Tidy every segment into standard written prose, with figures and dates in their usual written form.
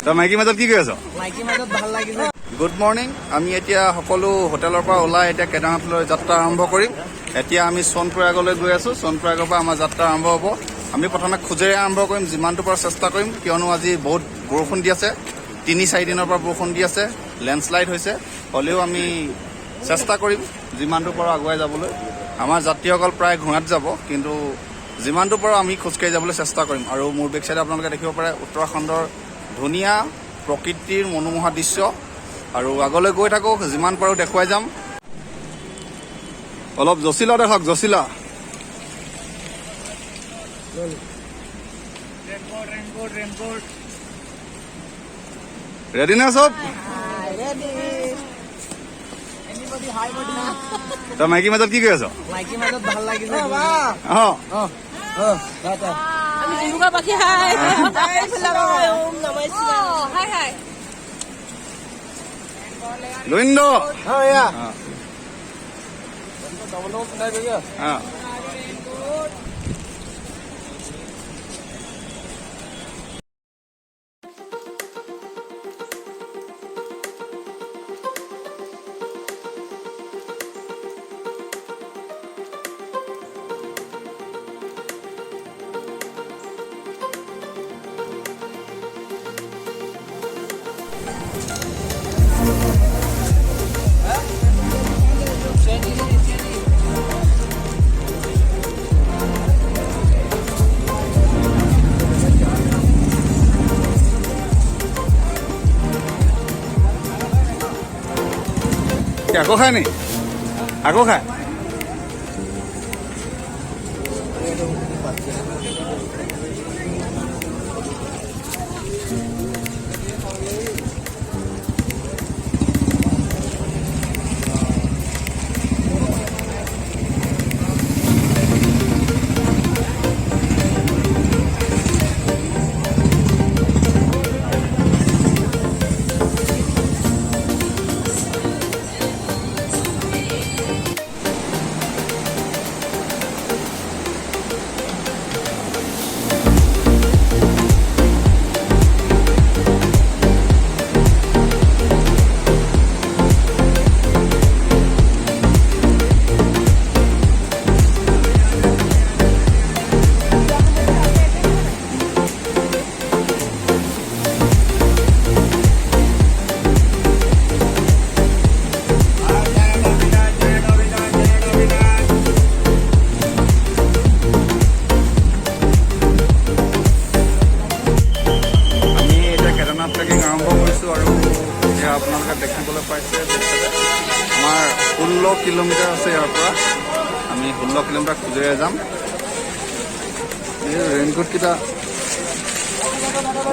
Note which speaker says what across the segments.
Speaker 1: তই মাইকী মাজত কি কৰি আছ? Good morning. আমি এতিয়া সকলো হোটেলৰ পৰা ওলাই এতিয়া কেদাৰনাথলৈ যাত্ৰা আৰম্ভ কৰিম। এতিয়া আমি সোণপ্ৰয়াগলৈ গৈ আছো। সোণপ্ৰয়াগৰ পৰা আমাৰ যাত্ৰা আৰম্ভ হ'ব। আমি প্ৰথমে খোজেৰে আৰম্ভ কৰিম, যিমানটো পৰা চেষ্টা কৰিম, কিয়নো আজি বহুত বৰষুণ দি আছে। ৩-৪ দিনৰ পৰা বৰষুণ দি আছে, লেণ্ডশ্লাইড হৈছে। হ'লেও আমি চেষ্টা কৰিম যিমানটো পৰা আগুৱাই যাবলৈ। আমাৰ যাত্ৰীসকল প্ৰায় ঘোঁৰাত যাব, কিন্তু যিমানটো পৰা আমি খোজকাঢ়ি যাবলৈ চেষ্টা কৰিম। আৰু মোৰ বেক চাইডে আপোনালোকে দেখিব পাৰে উত্তৰাখণ্ডৰ ধুনীয়া প্ৰকৃতিৰ মনোমোহা দৃশ্য। আৰু আগলৈ গৈ থাকক, যিমান পাৰোঁ দেখুৱাই যাম। অলপ জচিলা দেখাওক, জচিলা। ৰেডি নে চব? তই মাইকী মাজত কি কৰি আছ?
Speaker 2: মাইকী মাজত ভাল লাগিছে।
Speaker 1: লুইন্দ আকৌ খায় নি? আকৌ খায়? আপোনালোকে দেখিবলৈ পাইছে আমাৰ 16 কিলোমিটাৰ আছে ইয়াৰ পৰা। আমি 16 কিলোমিটাৰ খোজেৰে যাম। এই ৰেইনকোটকেইটা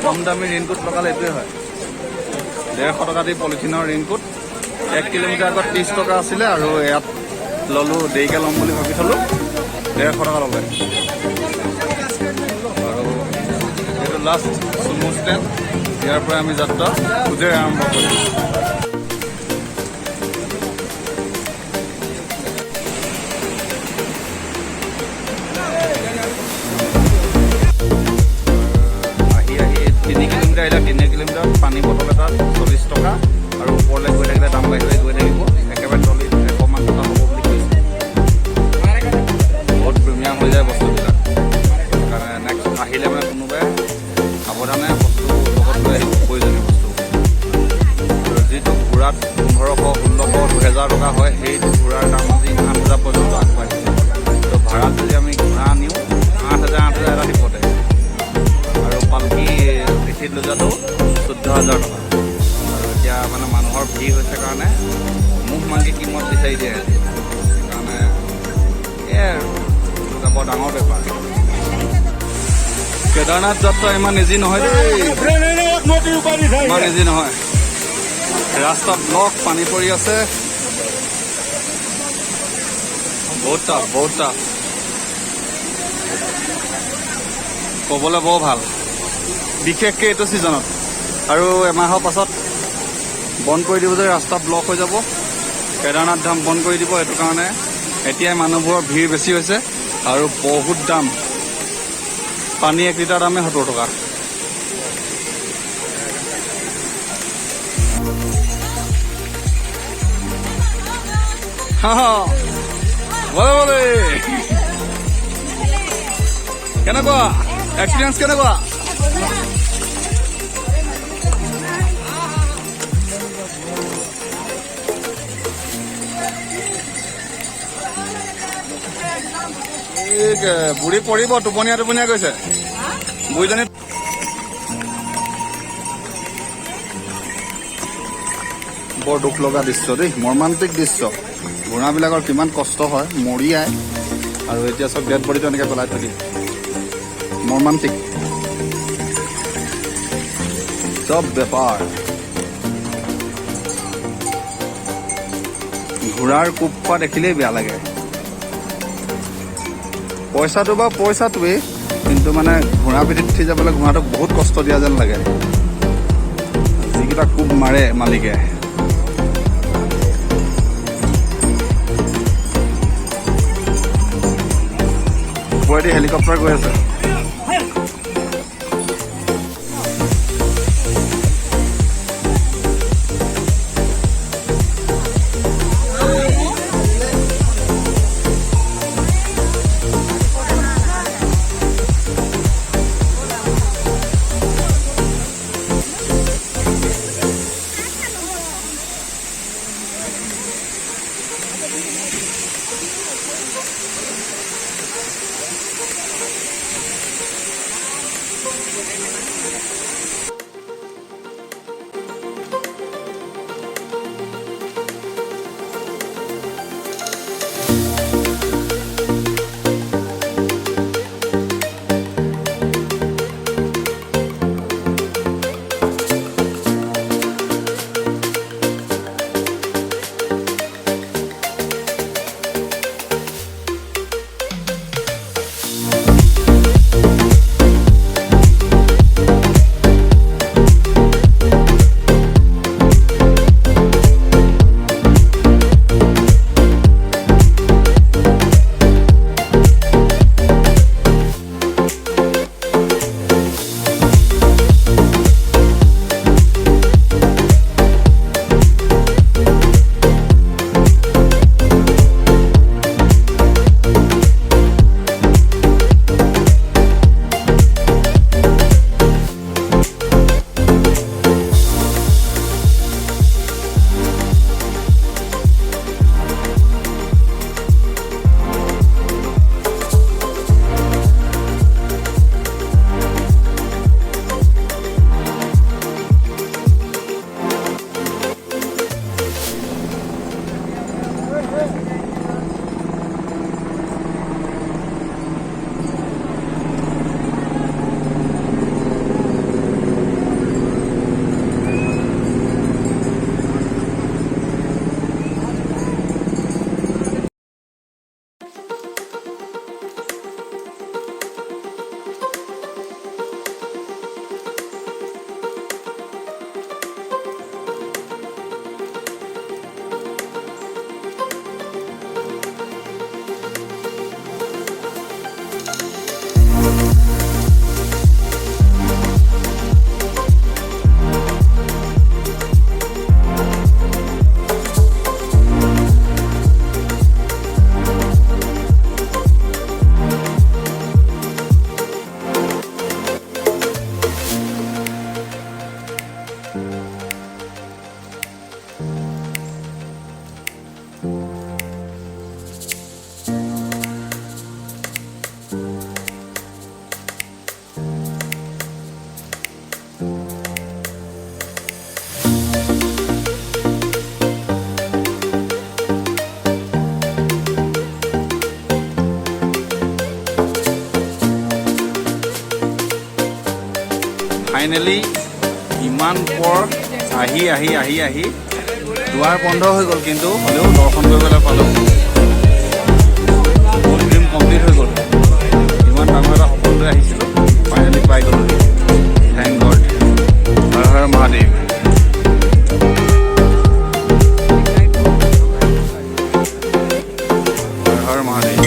Speaker 1: কম দামী ৰেইনকোট লগালে এইটোৱে হয়, 150 টকা দি পলিথিনৰ ৰেইনকোট। 1 কিলোমিটাৰ আগত 30 টকা আছিলে, আৰু ইয়াত ল'লোঁ, দেৰিকৈ ল'ম বুলি ভাবি থ'লোঁ, 150 টকা ল'লে। আৰু এইটো লাষ্ট চুমু ষ্টেণ্ড। ইয়াৰ পৰা আমি যাত্ৰা খোজেৰে আৰম্ভ কৰিম। আহি 3 কিলোমিটাৰ আহিলে 3 কিলোমিটাৰ পানী বটল এটা 40 টকা, আৰু ওপৰলৈ গৈ থাকিলে দাম বাঢ়ি গৈ থাকিব। একেবাৰে তলিত 100মান টকা হ'ব বুলি কৈছে। বহুত প্ৰিমিয়াম হৈ যায় বস্তুবিলাক। সেইকাৰণে নেক্সট আহিলে মানে কোনোবাই সাৱধানে বস্তু লগত লৈ আহিব, প্ৰয়োজনীয় বস্তু। আৰু যিটো ঘোঁৰাত 1500, 1600, 2000 টকা হয়, সেইটো ঘোঁৰাৰ দাম আজি 8000 পৰ্যন্ত আগবাঢ়িছে। তো ভাড়াত যদি আমি ঘোঁৰা নিওঁ 8000 এটা টিপতে, আৰু পালকি পিঠিত লৈ যোৱাটো 14000 টকা। আৰু এতিয়া মানে মানুহৰ ভিৰ হৈছে কাৰণে মুখ মাংকি কিমত বিচাৰি দিয়ে। সেইকাৰণে এয়াই আৰু এটা বৰ ডাঙৰ বেপাৰ। কেদাৰনাথ যাত্ৰা ইমান ইজি নহয় দেই, ইমান ইজি নহয়। ৰাস্তাত ব্লক, পানী পৰি আছে, বহুত টাফ, বহুত টাফ। ক'বলৈ বৰ ভাল, বিশেষকৈ এইটো ছিজনত। আৰু এমাহৰ পাছত বন্ধ কৰি দিব যে, ৰাস্তা ব্লক হৈ যাব। কেদাৰনাথ ধাম বন্ধ কৰি দিব, সেইটো কাৰণে এতিয়াই মানুহবোৰৰ ভিৰ বেছি হৈছে আৰু বহুত দাম। পানী 1 লিটাৰ দামে 70 টকা। বলে বলে কেনেকুৱা এক্সপিৰিয়েঞ্চ কেনেকুৱা? বুঢ়ী পৰিব, টোপনীয়া টোপনীয়া গৈছে বুঢ়ীজনী। বৰ দুখ লগা দৃশ্য দেই, মৰ্মান্তিক দৃশ্য। ঘোঁৰাবিলাকৰ কিমান কষ্ট হয়, মৰিয়াই আৰু এতিয়া চব ডেড বডিটো এনেকৈ পেলাই থৈ দিয়ে। মৰ্মান্তিক চব বেপাৰ। ঘোঁৰাৰ কোব খোৱা দেখিলেই বেয়া লাগে। পইচাটো বা পইচাটোৱেই, কিন্তু মানে ঘোঁৰা পিঠিত উঠি যাবলৈ ঘোঁৰাটোক বহুত কষ্ট দিয়া যেন লাগে। যিকেইটা কোব মাৰে মালিকে। ওপৰেদি হেলিকপ্টাৰ গৈ আছে। ফাইনেলি ইমান পৰ আহি আহি আহি আহি দুৱাৰ বন্ধ হৈ গ'ল, কিন্তু হ'লেও দৰ্শন কৰিবলৈ পালোঁ। মোৰ ড্ৰিম কমপ্লিট হৈ গ'ল। ইমান ডাঙৰ এটা সপোন লৈ আহিছিলোঁ, ফাইনেলি পাই গ'লোঁ। Thank God. হৰ হৰ মহাদেৱ। হৰ হৰ মহাদেৱ।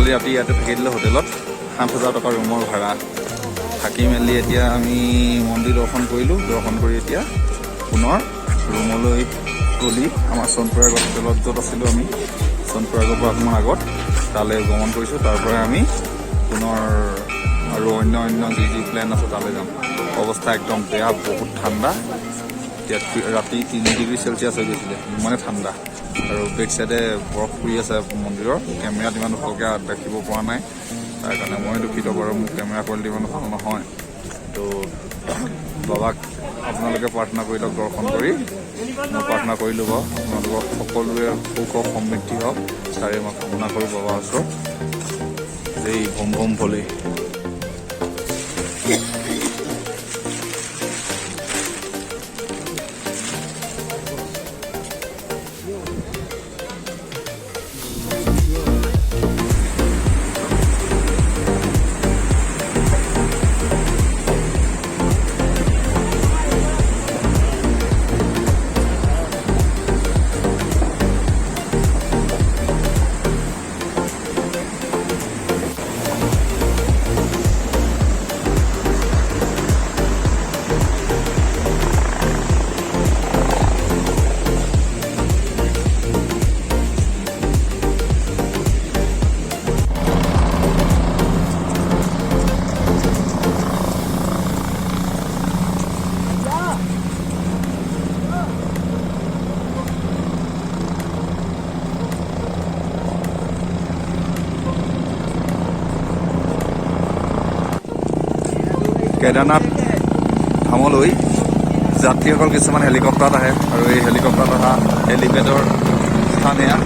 Speaker 1: কালি ৰাতি ইয়াতে থাকি দিলোঁ হোটেলত 7,000 টকা ৰুমৰ ভাড়া থাকি মেলি এতিয়া আমি মন্দিৰ দৰ্শন কৰিলোঁ দৰ্শন কৰি এতিয়া পুনৰ ৰুমলৈ গলি আমাৰ সোণপ্ৰয়াগত হোটেলত য'ত আছিলোঁ আমি সোণপ্ৰয়াগৰ পৰা অকণমান আগত তালৈ গমন কৰিছোঁ তাৰ পৰাই আমি পুনৰ আৰু অন্য যি প্লেন আছে তালৈ যাম অৱস্থা একদম বেয়া বহুত ঠাণ্ডা এতিয়া ৰাতি 3 ডিগ্ৰী চেলচিয়াছ হৈ গৈছিলে ইমানে ঠাণ্ডা আৰু বেক চাইডে বৰফ পৰি আছে মন্দিৰৰ কেমেৰাত ইমান ভালকৈ দেখিব পৰা নাই তাৰ কাৰণে মই দুখিত বাৰু মোৰ কেমেৰা কোৱালিটি ইমান ভাল নহয় তো বাবাক আপোনালোকে প্ৰাৰ্থনা কৰি লওক দৰ্শন কৰি মই প্ৰাৰ্থনা কৰিলোঁ বাৰু আপোনালোকক সকলোৱে সুখ সমৃদ্ধি হওক তাৰে মই কামনা কৰোঁ বাবাৰ ওচৰত এই ভম ভম ভলে কেদাৰনাথ ধামলৈ যাত্ৰীসকল কিছুমান হেলিকপ্টাৰত আহে আৰু এই হেলিকপ্টাৰত অহা হেলিপেডৰ স্থান এয়া